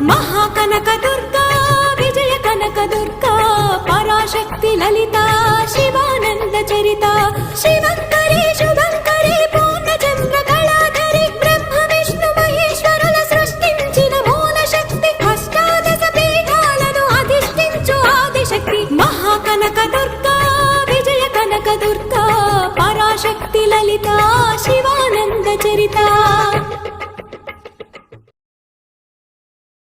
మహాకనక దుర్గా విజయ కనక దుర్గా పరాశక్తి లలిత శివానంద చరిత శివంకరి శుభంకరి పూర్ణచంద్ర కళాధరి బ్రహ్మ విష్ణు మహేశ్వరుల సృష్టించిన మూల శక్తి అష్టాదశ పీఠాలను అధిష్ఠించు ఆదిశక్తి మహాకనక దుర్గా విజయ కనక దుర్గా పరాశక్తి లలిత శివానంద చరిత